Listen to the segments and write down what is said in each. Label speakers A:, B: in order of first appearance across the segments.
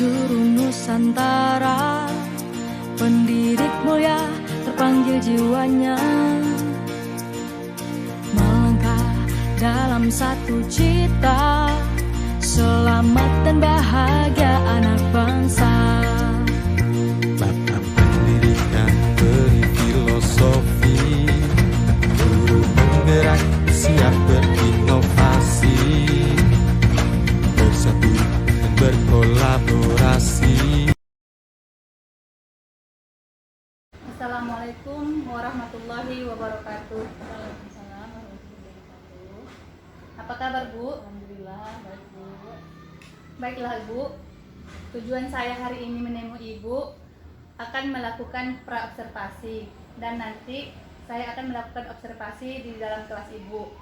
A: penjuru Nusantara, pendidik mulia terpanggil jiwanya, melangkah dalam satu cita, selamat dan bahagia anak bangsa.
B: Bapak pendidikan beri filosofi, guru penggerak siap berinovasi, bersatu dan berkolaborasi.
C: Assalamualaikum warahmatullahi wabarakatuh. Waalaikumsalam warahmatullahi wabarakatuh. Apa kabar Bu? Alhamdulillah baik Bu. Baiklah Bu, tujuan saya hari ini menemui Ibu akan melakukan praobservasi, dan nanti saya akan melakukan observasi di dalam kelas Ibu.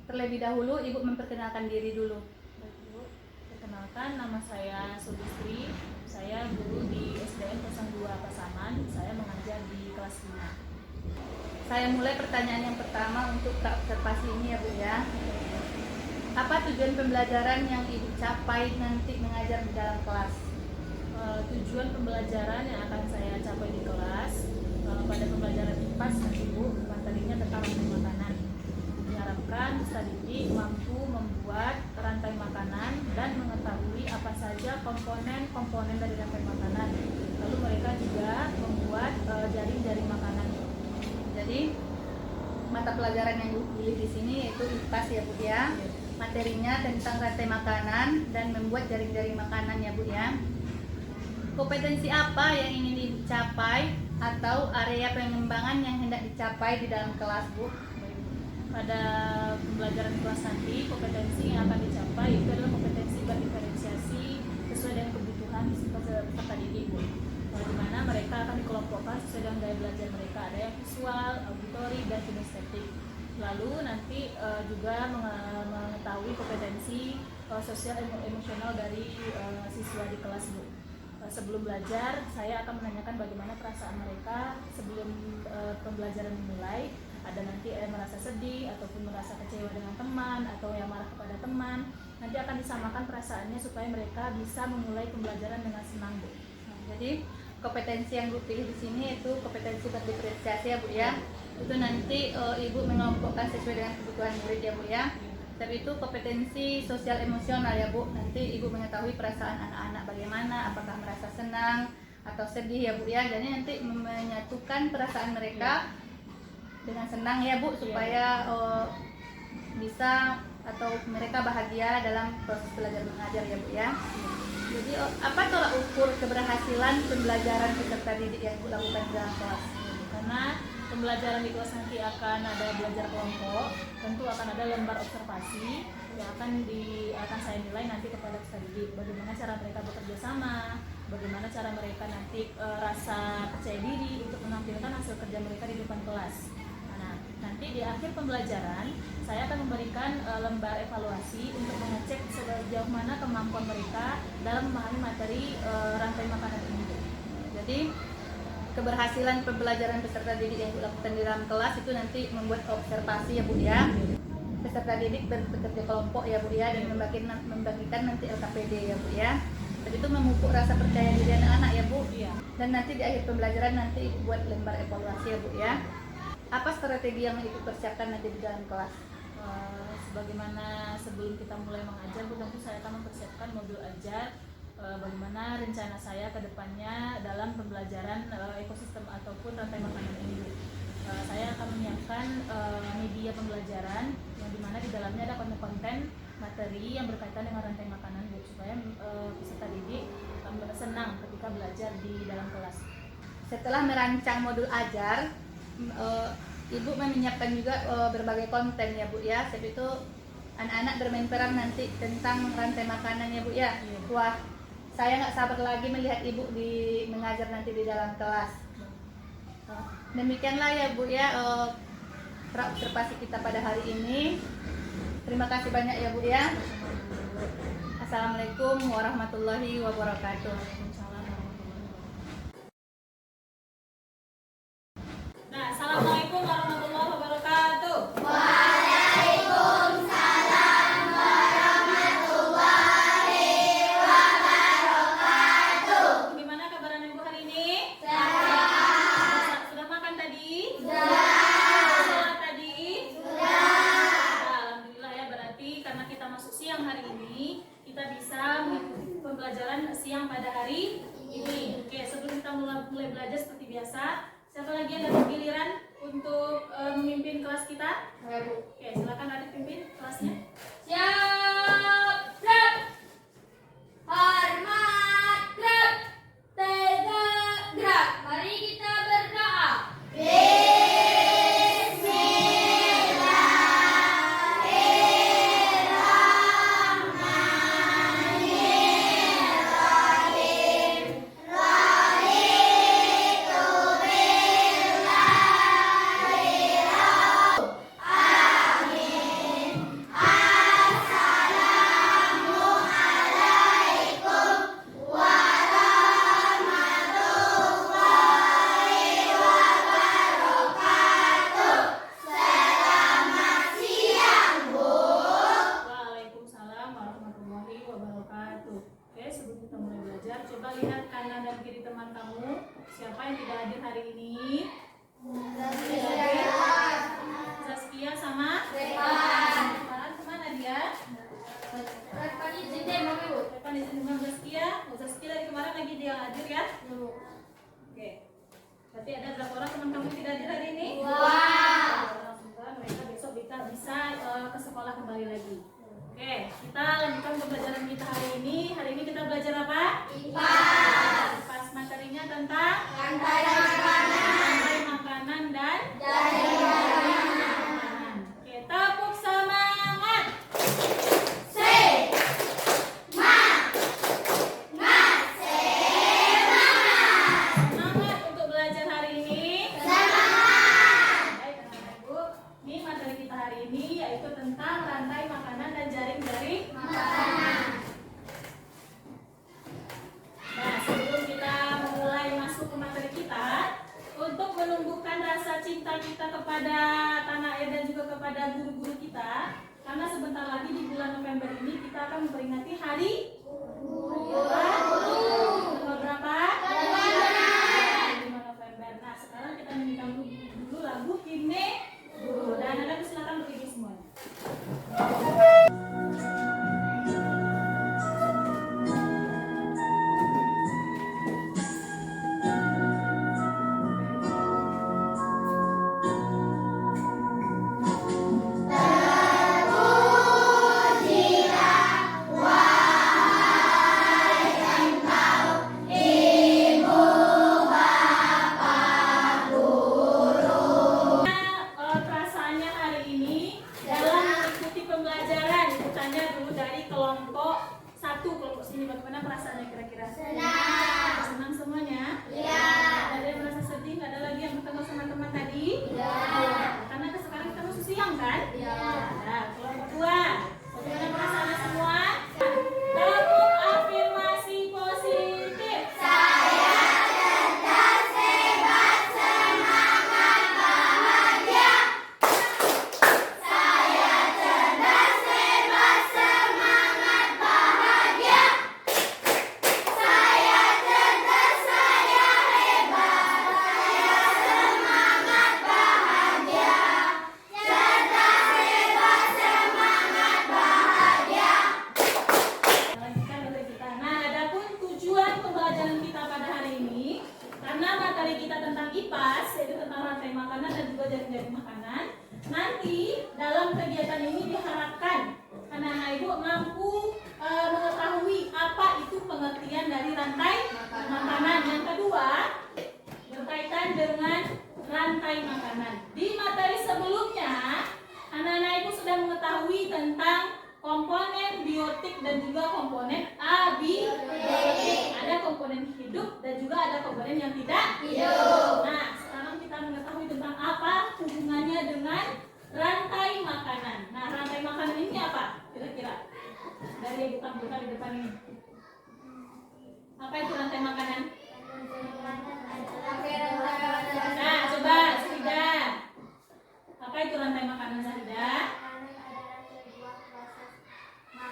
C: Terlebih dahulu Ibu memperkenalkan diri dulu.
D: Baik Bu, perkenalkan nama saya Sulistri. Saya guru di SDN 02 Pasaman. Saya mengajar di kelas 5.
C: Saya mulai pertanyaan yang pertama untuk praobservasi ini ya Bu ya. Apa tujuan pembelajaran yang Ibu capai nanti mengajar di dalam kelas?
D: Tujuan pembelajaran yang akan saya capai di kelas pada pembelajaran IPAS nanti Bu, materinya tentang rantai makanan. Diharapkan peserta didik mampu membuat rantai makanan dan mengetahui apa saja komponen dari rantai makanan. Lalu mereka juga membuat jaring-jaring makanan.
C: Jadi mata pelajaran yang Ibu pilih di sini yaitu IPAS ya Bu ya. Materinya tentang rantai makanan dan membuat jaring-jaring makanan ya Bu ya. Kompetensi apa yang ingin Ibu capai atau area pengembangan yang hendak dicapai di dalam kelas Bu?
D: Pada pembelajaran kelas nanti, kompetensi yang akan dicapai itu adalah kompetensi berdiferensiasi sesuai dengan kebutuhan peserta didik, di mana mereka akan dikelompokkan sesuai dengan gaya belajar mereka. Ada yang visual, auditori, dan kinestetik. Lalu nanti juga mengetahui kompetensi sosial emosional dari siswa di kelas Bu. Sebelum belajar, saya akan menanyakan bagaimana perasaan mereka sebelum pembelajaran dimulai. Ada nanti yang merasa sedih ataupun merasa kecewa dengan teman atau yang marah kepada teman. Nanti akan disamakan perasaannya supaya mereka bisa memulai pembelajaran dengan senang Bu.
C: Jadi kompetensi yang Bu pilih di sini itu kompetensi berdiferensiasi ya Bu ya. Itu nanti Ibu mengelompokkan sesuai dengan kebutuhan murid ya Bu ya. Tapi itu kompetensi sosial emosional ya Bu. Nanti Ibu mengetahui perasaan anak-anak bagaimana, apakah merasa senang atau sedih ya Bu ya. Jadi nanti menyatukan perasaan mereka dengan senang ya Bu, supaya bisa atau mereka bahagia dalam proses belajar mengajar ya Bu ya. Jadi apa tolak ukur keberhasilan pembelajaran peserta didik yang Bu lakukan di dalam kelas?
D: Karena pembelajaran di kelas nanti akan ada belajar kelompok, tentu akan ada lembar observasi yang akan saya nilai nanti kepada peserta didik. Bagaimana cara mereka bekerja sama, bagaimana cara mereka nanti rasa percaya diri untuk menampilkan hasil kerja mereka di depan kelas. Nanti di akhir pembelajaran saya akan memberikan lembar evaluasi untuk mengecek sejauh mana kemampuan mereka dalam memahami materi rantai makanan ini. Jadi keberhasilan pembelajaran peserta didik yang dilakukan di dalam kelas itu nanti membuat observasi ya Bu ya. Peserta didik bekerja kelompok ya Bu ya, dan membagikan nanti LKPD ya Bu ya. Jadi itu memupuk rasa percaya diri anak-anak ya Bu. Dan nanti di akhir pembelajaran nanti Ibu buat lembar evaluasi ya Bu ya. Apa strategi yang Ibu persiapkan nanti di dalam kelas? Sebagaimana sebelum kita mulai mengajar, tentu saya akan mempersiapkan modul ajar, bagaimana rencana saya ke depannya dalam pembelajaran ekosistem ataupun rantai makanan ini. Saya akan menyiapkan media pembelajaran yang dimana di dalamnya ada konten-konten materi yang berkaitan dengan rantai makanan Bu, supaya peserta didik senang ketika belajar di dalam kelas.
C: Setelah merancang modul ajar, Ibu menyiapkan juga berbagai konten ya Bu ya. Sebab itu anak-anak bermain peran nanti tentang rantai makanan ya Bu ya. Wah, saya nggak sabar lagi melihat Ibu mengajar nanti di dalam kelas. Demikianlah ya Bu ya observasi kita pada hari ini. Terima kasih banyak ya Bu ya. Assalamualaikum warahmatullahi wabarakatuh.
D: Assalamualaikum warahmatullahi wabarakatuh.
E: Waalaikumsalam warahmatullahi wabarakatuh.
D: karena kita masuk siang hari ini, kita bisa mengikuti pembelajaran siang pada hari ini. Oke, sebelum kita mulai belajar seperti biasa, siapa lagi yang dapat giliran untuk memimpin kelas kita? Oke, silakan Adit pimpin kelasnya.
E: Siap, gerak. Hormat, gerak. Tegak, gerak. Mari kita berdoa.
D: Waalaikumsalam warahmatullahi wabarakatuh. Oke, sebelum kita mulai belajar, coba lihat kanan dan kiri teman kamu. Siapa yang tidak hadir hari ini? Zaskia sama Repan. Kemana dia?
E: Repan izin deh, Mami Bu.
D: Repan izin dengan Zaskia. Zaskia dari kemarin lagi dia hadir ya? Oke. Berarti ada berapa orang teman kamu yang tidak hadir hari ini? Semoga mereka besok bisa ke sekolah kembali lagi. Oke, kita lanjutkan pembelajaran kita hari ini. Hari ini kita belajar apa?
E: IPA.
D: Pas materinya tentang
E: Rantai
D: makanan dan
E: jaring
D: makanan. Oke, tepuk semangat. Semangat untuk belajar hari ini. Baik, anak-anak Ibu. Ini materi kita hari ini yaitu tentang rantai makanan dan jaring-jaring makanan. Nah, sebelum kita mulai masuk ke materi kita, untuk menumbuhkan rasa cinta kita kepada tanah air dan juga kepada guru-guru kita, karena sebentar lagi di bulan November ini kita akan memperingati Hari Guru. Tanggal berapa? 5 November. Nah, sekarang kita nyanyikan dulu lagu Himne Guru. Dan anak silakan berdiri semuanya. Perasaannya hari ini dalam mengikuti pembelajaran, tanya dulu dari kelompok 1, kelompok sini, bagaimana perasaannya kira-kira? Senang semuanya? Ada yang merasa sedih? Nggak ada lagi yang bertemu sama teman tadi? Karena sekarang kita masuk siang kan? Nah, kelompok 2, bagaimana perasaannya semua? Tepuk afirmasi positif. Lanjutkan materi kita. Nah, adapun tujuan pembelajaran kita pada hari ini, karena materi kita tentang IPAS, yaitu tentang rantai makanan dan juga jaring-jaring makanan. Nanti dalam kegiatan ini diharapkan anak-anak ibu mampu mengetahui apa itu pengertian dari rantai makanan. Yang kedua, berkaitan dengan rantai makanan. Di materi sebelumnya, anak-anak ibu sudah mengetahui tentang komponen biotik dan juga komponen abiotik. Ada komponen hidup dan juga ada komponen yang tidak hidup. Nah, sekarang kita mengetahui tentang apa hubungannya dengan rantai makanan. Nah, rantai makanan ini apa? Kira-kira dari ibu tampilkan di depan ini. Apa itu rantai makanan? Nah, coba Sahida. Apa itu rantai makanan, Sahida?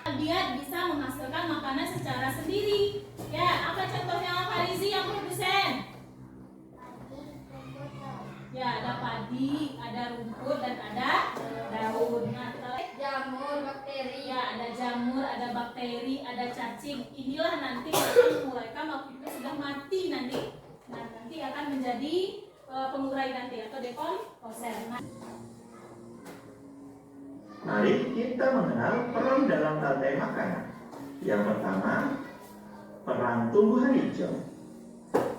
D: Dia bisa menghasilkan makanan secara sendiri. Ya, apa contohnya Farizi yang produsen? Ya, ada padi, ada rumput dan ada daun. Nah, kita lihat
E: Jamur, bakteri.
D: ya, ada bakteri, ada cacing. Inilah nanti akan menguraikan waktu itu sudah mati nanti. Nah, nanti akan menjadi pengurai nanti atau dekomposer.
F: Mari kita mengenal peran dalam rantai makanan. Yang pertama, peran tumbuhan hijau.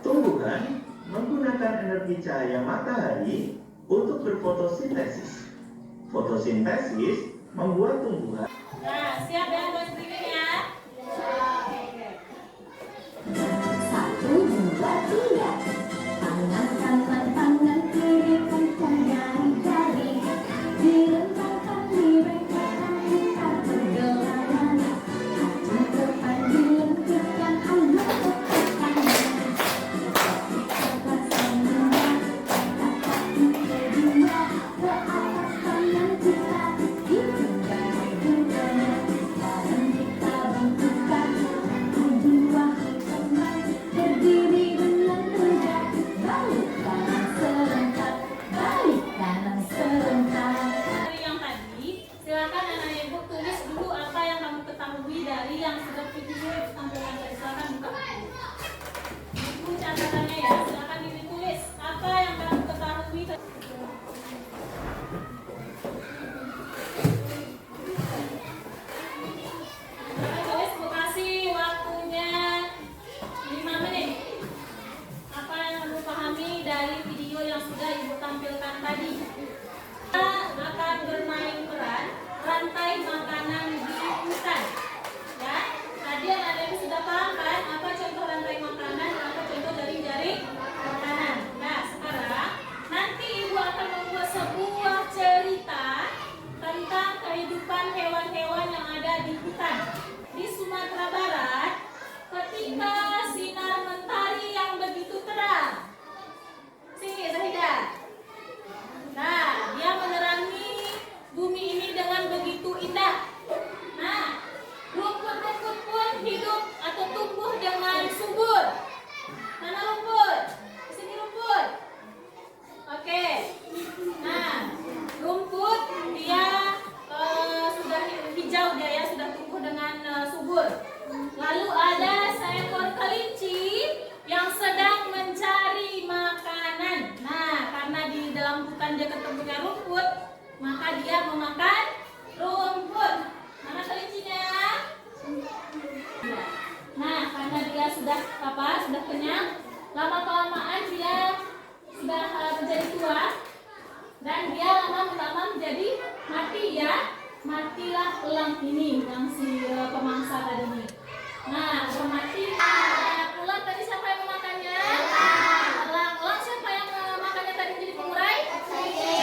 F: Tumbuhan menggunakan energi cahaya matahari untuk berfotosintesis. Fotosintesis membuat tumbuhan.
D: Nah, siap ya buat screening ya?
G: Satu, dua, tiga. Tangan kanan, tangan kiri, kencang jari-jari. Direntangkan, direnggakan, kita bergelangan. Hati depan dilengkapkan, ayo tepuk tangan. Sebelah sana, kaki kedua, ke atas kanan kita. Hidupkan hidupnya, bareng kita bentukkan. Dua teman berdiri dengan tegak. Balik kanan serentak, balik kanan serentak.
D: Dari yang tadi, silakan anak ibu tulis dulu apa yang kamu ketahui dari yang sudah video ditampilkan tadi. Silakan buka. Ibu catatannya ya, silakan ditulis apa yang kamu ketahui. Silakan tulis, Bu kasih waktunya 5 menit. Apa yang kamu pahami dari video yang sudah ibu tampilkan tadi? Kita akan bermain peran rantai makanan di hutan. Ya, tadi anak ibu sudah paham kan apa contoh rantai makanan, apa contoh dari jaring makanan. Nah, sekarang nanti ibu akan membuat sebuah cerita tentang kehidupan hewan-hewan yang ada di hutan. Di Sumatera Barat, ketika sinar mentari yang begitu terang. Sini, Zahida. Nah, dia menerangi bumi ini dengan begitu indah. Nah, rumput-rumput pun hidup atau tumbuh dengan subur. Mana rumput? Sini rumput. Oke. Nah, rumput dia sudah hijau dia ya, sudah tumbuh dengan subur. Lalu ada seekor kelinci yang sedang mencari makanan. Nah, karena di dalam hutan dia ketemunya rumput, maka dia memakan rumput. Mana kelincinya? Nah, karena dia sudah sudah kenyang, lama-kelamaan dia sudah menjadi tua dan dia lama-lama menjadi mati ya. Matilah elang ini yang si pemangsa tadi ini. Nah, udah mati. Ulang tadi siapa yang memakannya? Elang. Elang siapa yang makannya tadi menjadi pengurai? Oke.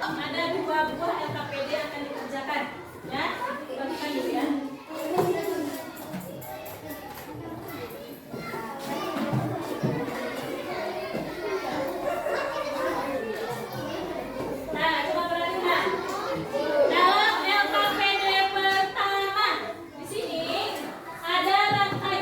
D: Ada 2 buah LKPD akan dikerjakan. Ya, bagikan dulu ya. Nah, coba perhatikan. Dalam LKPD pertama, di sini ada rantai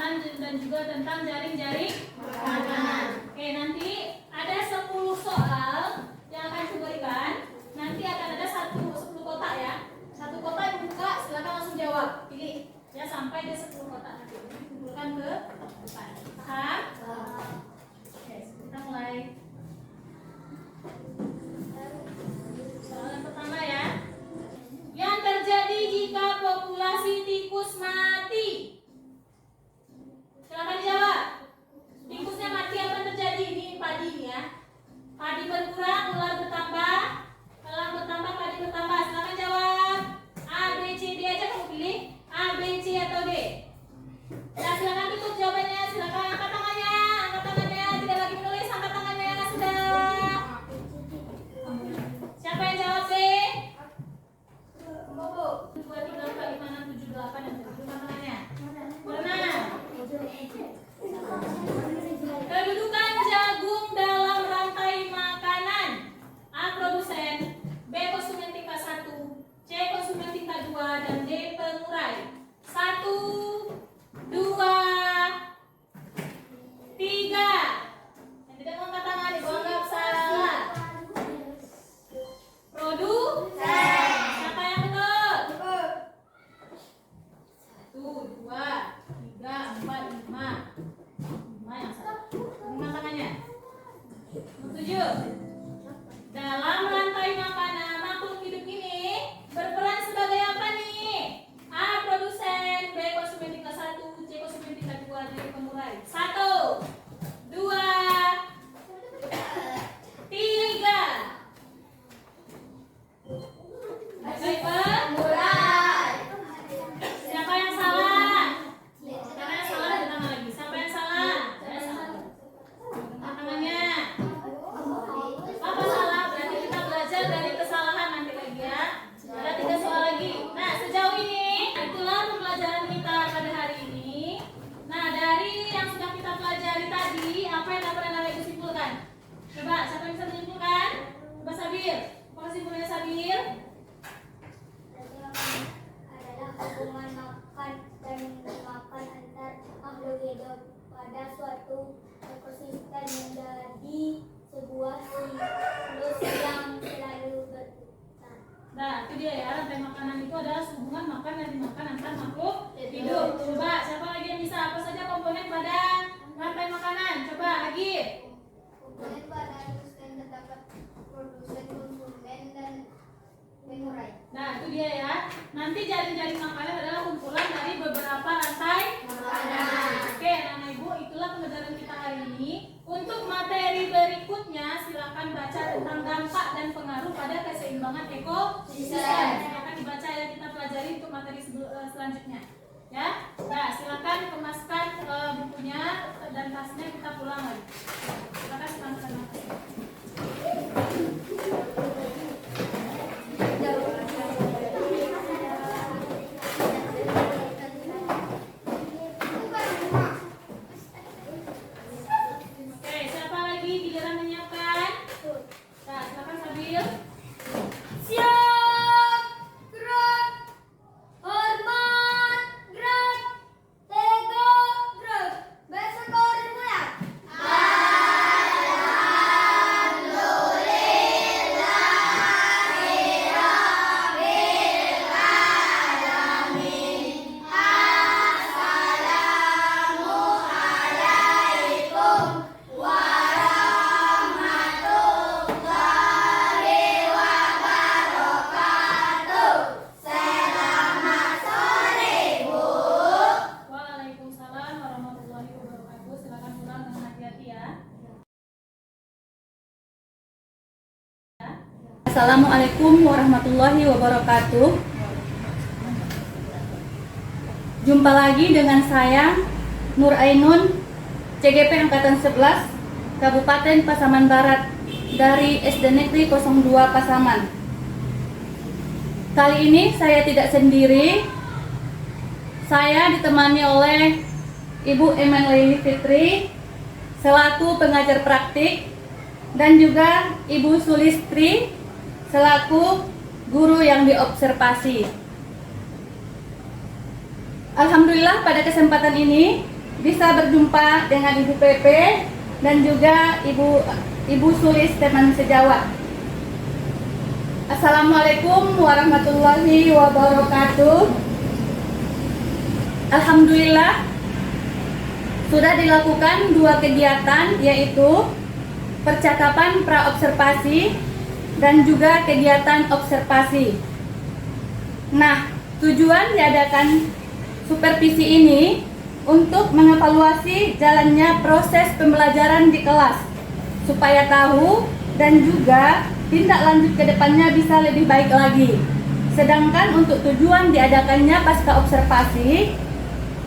D: pelajaran dan juga tentang jaring-jaring makanan. Oke, nanti ada 10 soal yang akan saya berikan. Nanti akan ada 10 kotak ya. Satu kotak yang buka, silakan langsung jawab. Pilih ya sampai ada 10 kotak nanti. Kumpulkan ke depan. Paham? Oke, kita mulai. Soal yang pertama ya. Yang terjadi jika populasi tikus mati? Silakan jawab. Tikusnya mati apa yang terjadi? Ini padi ini ya. Padi berkurang, ular bertambah, elang bertambah, padi bertambah. Silakan jawab. A, B, C, D aja kamu pilih. A, B, C atau D. Nah, silakan tutup jawabannya. Silakan angkat tangannya. Angkat tangannya. Tidak lagi menulis. Angkat tangannya. Sudah. Siapa yang jawab B? 2, 3, 4, 5, 6, 7, 8 yang tadi. Angkat tangannya. Benar. Kedudukan jagung dalam rantai makanan. A, produsen, B, konsumen tingkat 1, C, konsumen tingkat 2, dan D, pengurai. 1, 2, 3. Yang tidak mengangkat tangan dianggap salah. Produsen. Siapa yang betul? 1, 2, 3, 4, 5. 5 yang salah. Angkat tangannya. 7. Dalam rantai makanan, makhluk hidup ini berperan sebagai apa nih? A, produsen, B, konsumen tingkat 1, C, konsumen tingkat 2, D, pengurai. 1, 2, 3. Baik, pengurai. Siapa yang salah? Siapa yang salah? Ditambah lagi. Siapa yang salah? Saya salah. Angkat tangannya. Apa salah? Berarti kita belajar dari kesalahan nanti lagi ya. Ada 3 soal lagi. Nah, sejauh ini itulah pembelajaran kita pada hari ini. Nah, dari yang sudah kita pelajari tadi, apa yang dapat Anda simpulkan? Coba, siapa yang bisa menyimpulkan? Coba Sabir. Apa kesimpulannya Sabir?
G: Adalah hubungan makan dan makan antar makhluk hidup pada suatu ekosistem menjadi sebuah siklus yang selalu berputar.
D: Nah, itu dia ya, rantai makanan itu adalah hubungan makan dan dimakan antar makhluk hidup. Coba, siapa lagi yang bisa? Apa saja komponen pada rantai makanan? Coba lagi.
G: Komponen pada ekosistem terdapat produsen, konsumen, dan pengurai.
D: Nah, itu dia ya. Nanti jaring-jaring makanan adalah kumpulan dari beberapa rantai makanan. Oke, anak ibu, itulah pembelajaran kita hari ini. Untuk materi berikutnya, silakan baca tentang dampak dan pengaruh pada keseimbangan ekosistem. Silakan dibaca ya, kita pelajari untuk materi selanjutnya. Ya, nah silakan kemaskan bukunya dan tasnya, kita pulang lagi. Silakan sama-sama.
C: Assalamualaikum warahmatullahi wabarakatuh. Jumpa lagi dengan saya Nur Ainun, CGP Angkatan 11, Kabupaten Pasaman Barat, dari SD Negeri 02 Pasaman. Kali ini saya tidak sendiri. Saya ditemani oleh Ibu Emelili Fitri selaku pengajar praktik, dan juga Ibu Sulistri selaku guru yang diobservasi. Alhamdulillah, pada kesempatan ini bisa berjumpa dengan Ibu Pepe dan juga Ibu Sulis teman sejawat. Assalamualaikum warahmatullahi wabarakatuh. Alhamdulillah sudah dilakukan 2 kegiatan, yaitu percakapan praobservasi dan juga kegiatan observasi. Nah, tujuan diadakan supervisi ini untuk mengevaluasi jalannya proses pembelajaran di kelas supaya tahu dan juga tindak lanjut ke depannya bisa lebih baik lagi. Sedangkan untuk tujuan diadakannya pasca observasi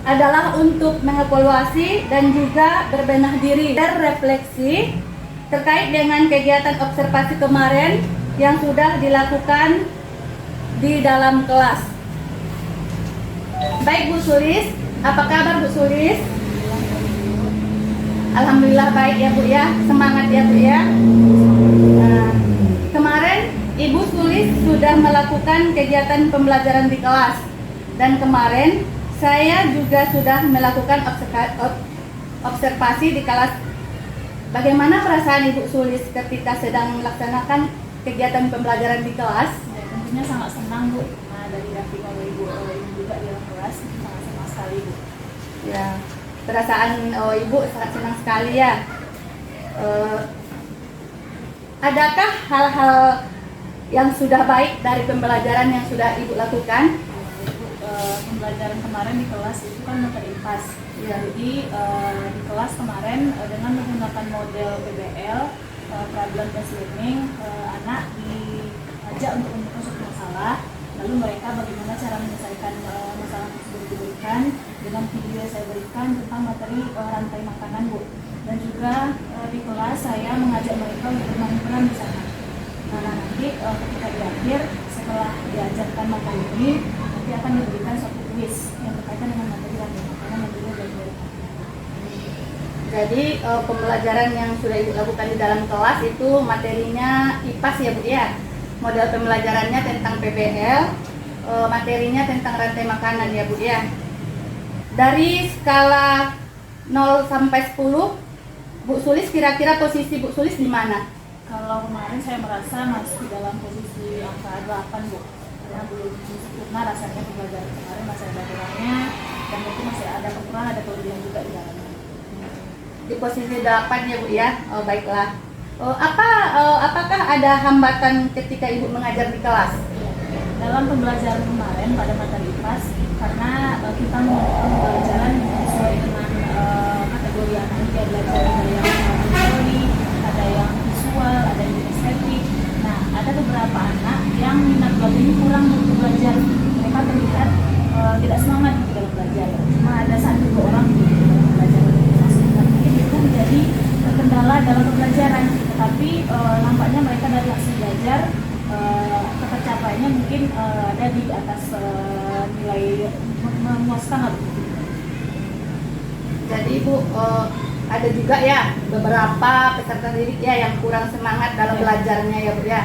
C: adalah untuk mengevaluasi dan juga berbenah diri dan refleksi terkait dengan kegiatan observasi kemarin yang sudah dilakukan di dalam kelas. Baik Bu Sulis, apa kabar Bu Sulis? Alhamdulillah baik ya Bu ya, semangat ya Bu ya. Nah, kemarin Ibu Sulis sudah melakukan kegiatan pembelajaran di kelas, dan kemarin saya juga sudah melakukan observasi di kelas. Bagaimana perasaan Ibu Sulis ketika sedang melaksanakan kegiatan pembelajaran di kelas?
D: Ya, tentunya sangat senang Bu. Nah, dari dampingan oleh Ibu juga di dalam kelas sangat senang sekali Bu.
C: Ya, perasaan Ibu sangat senang sekali ya. Adakah hal-hal yang sudah baik dari pembelajaran yang sudah Ibu lakukan?
D: Pembelajaran kemarin di kelas itu kan materi IPAS.
C: Ya.
D: Jadi di kelas kemarin dengan menggunakan model PBL, problem based learning, anak diajak untuk menyelesaikan suatu masalah, lalu mereka bagaimana cara menyelesaikan masalah tersebut diberikan dengan video yang saya berikan tentang materi rantai makanan Bu. Dan juga di kelas saya mengajak mereka untuk bermain peran di sana. Nah, nanti ketika di akhir setelah diajarkan materi ini, nanti akan diberikan suatu quiz yang berkaitan dengan materi rantai makanan yang juga belajar.
C: Jadi pembelajaran yang sudah Ibu lakukan di dalam kelas itu materinya IPAS ya Bu ya. Model pembelajarannya tentang PBL, materinya tentang rantai makanan ya Bu ya. Dari skala 0 sampai 10, Bu Sulis kira-kira posisi Bu Sulis di mana?
D: Kalau kemarin saya merasa masih dalam posisi angka 8 Bu. Karena belum sempurna rasanya pembelajaran kemarin, masih ada kurangnya dan mungkin masih ada kekurangan, ada kelebihan juga di dalamnya.
C: Di posisi 8 ya Bu ya. Oh, baiklah. Apakah ada hambatan ketika Ibu mengajar di kelas?
D: Dalam pembelajaran kemarin pada materi IPAS, karena kita melakukan pembelajaran sesuai dengan kategori anak dia belajar, ada yang teori, ada yang visual, ada yang estetik. Nah, ada beberapa anak yang minat belajarnya kurang untuk belajar. Mereka terlihat tidak semangat di dalam belajar. Cuma ada 1-2 orang di dalam belajar. Mungkin itu menjadi kendala dalam pembelajaran. Tetapi nampaknya mereka dari hasil belajar tercapainya mungkin ada di atas nilai memuaskan.
C: Jadi Bu, ada juga ya beberapa peserta didik ya yang kurang semangat dalam belajarnya ya Bu ya.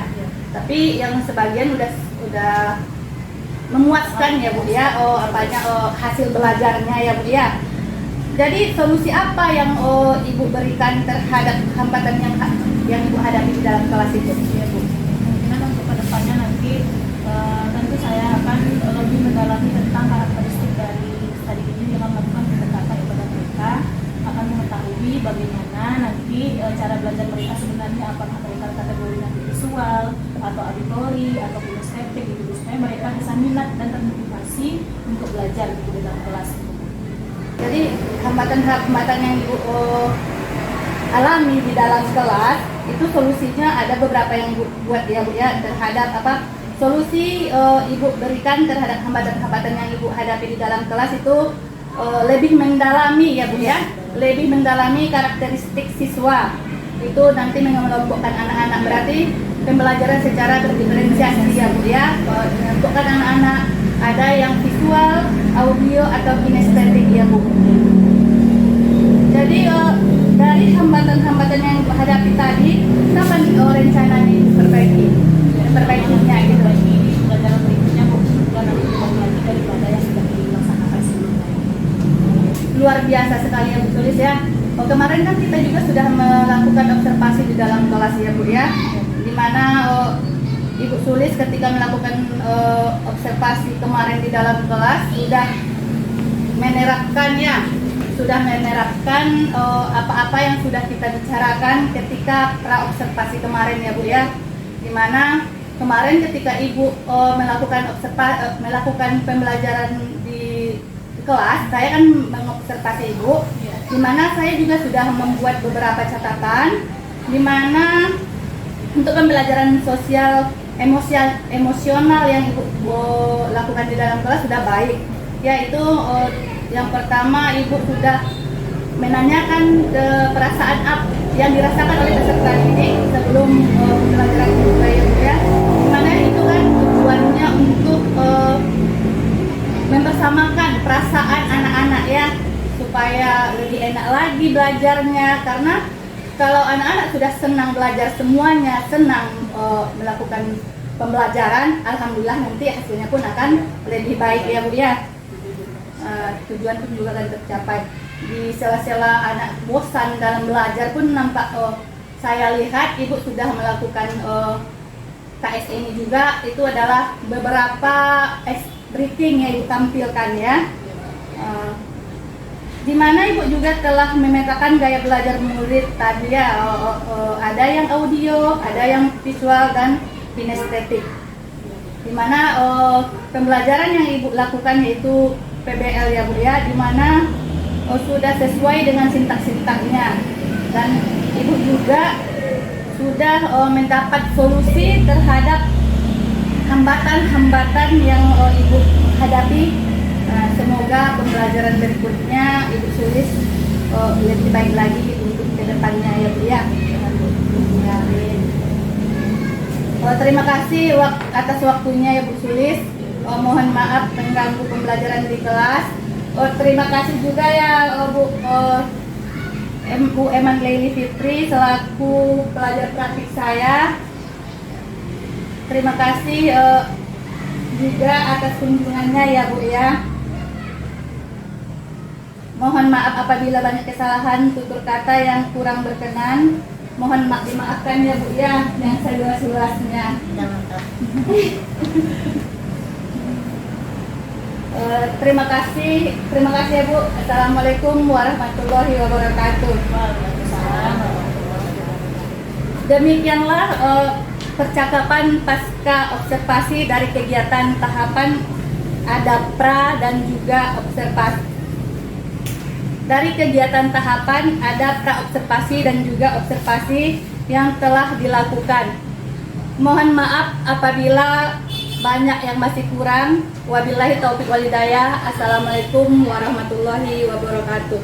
C: Tapi yang sebagian udah memuaskan ya Bu ya, hasil belajarnya ya Bu ya. Jadi solusi apa yang Ibu berikan terhadap hambatan yang Ibu hadapi di dalam kelas itu?
D: Ya Bu, kemungkinan untuk kedepannya nanti tentu saya akan lebih mendalami tentang karakteristik dari studi ini dengan melakukan pendekatan kepada mereka, akan mengetahui bagaimana nanti cara belajar mereka sebenarnya, apakah mereka kategori nanti visual atau auditori atau kinestetik gitu, supaya mereka bisa minat dan termotivasi untuk belajar di dalam kelas.
C: Jadi hambatan-hambatan yang Ibu alami di dalam kelas itu solusinya ada beberapa yang Ibu buat ya Bu ya, terhadap solusi Ibu berikan terhadap hambatan-hambatan yang Ibu hadapi di dalam kelas itu lebih mendalami ya Bu ya, lebih mendalami karakteristik siswa. Itu nanti mengelompokkan anak-anak, berarti pembelajaran secara terdiferensiasi ya Bu ya, mengelompokkan anak-anak, ada yang visual, audio atau kinestetik ya Bu. Jadi dari hambatan-hambatan yang Ibu hadapi tadi, kapan rencananya perbaikinya gitu?
D: Pembelajaran berikutnya Bu, dan nanti lagi daripada yang sudah dilaksanakan sebelumnya.
C: Luar biasa sekali kembali ya Bu Sulis ya. Kemarin kan kita juga sudah melakukan observasi di dalam kelas ya Bu ya, di mana Ibu Sulis ketika melakukan observasi kemarin di dalam kelas sudah menerapkan apa-apa yang sudah kita bicarakan ketika pra-observasi kemarin ya Bu ya, di mana kemarin ketika Ibu melakukan pembelajaran di kelas, saya kan mengobservasi Ibu, di mana saya juga sudah membuat beberapa catatan, di mana untuk pembelajaran sosial emosional yang Ibu lakukan di dalam kelas sudah baik, yaitu yang pertama Ibu sudah menanyakan perasaan yang dirasakan oleh peserta didik sebelum pembelajaran dimulai ya, dimana itu kan tujuannya untuk mempersamakan perasaan anak-anak ya, supaya lebih enak lagi belajarnya, karena kalau anak-anak sudah senang belajar, semuanya senang melakukan pembelajaran, alhamdulillah nanti hasilnya pun akan lebih baik ya Bu ya. Tujuan pun juga akan tercapai. Di sela-sela anak bosan dalam belajar pun nampak saya lihat Ibu sudah melakukan KS ini juga, itu adalah beberapa briefing yang Ibu tampilkan ya, di mana Ibu juga telah memetakan gaya belajar murid tadi ya, ada yang audio, ada yang visual dan kinestetik, di mana pembelajaran yang Ibu lakukan yaitu PBL ya Bu ya, di mana sudah sesuai dengan sintak-sintaknya, dan Ibu juga sudah mendapat solusi terhadap hambatan-hambatan yang Ibu hadapi. Semoga pembelajaran berikutnya Ibu Sulis lebih baik lagi untuk kedepannya ya Bu ya. Terima kasih atas waktunya ya Bu Sulis. Mohon maaf mengganggu pembelajaran di kelas. Terima kasih juga ya Bu Eman Leili Fitri selaku pelajar praktik saya. Terima kasih juga atas kunjungannya ya Bu ya. Mohon maaf apabila banyak kesalahan tutur kata yang kurang berkenan. Mohon dimaafkan ya Bu ya, yang seluas-luasnya. Terima kasih ya Bu. Assalamualaikum warahmatullahi wabarakatuh. Demikianlah percakapan pasca observasi dari kegiatan tahapan ada pra dan juga observasi. Dari kegiatan tahapan ada pra observasi dan juga observasi yang telah dilakukan. Mohon maaf apabila banyak yang masih kurang. Wabillahi taufiq wal hidayah. Assalamualaikum warahmatullahi wabarakatuh.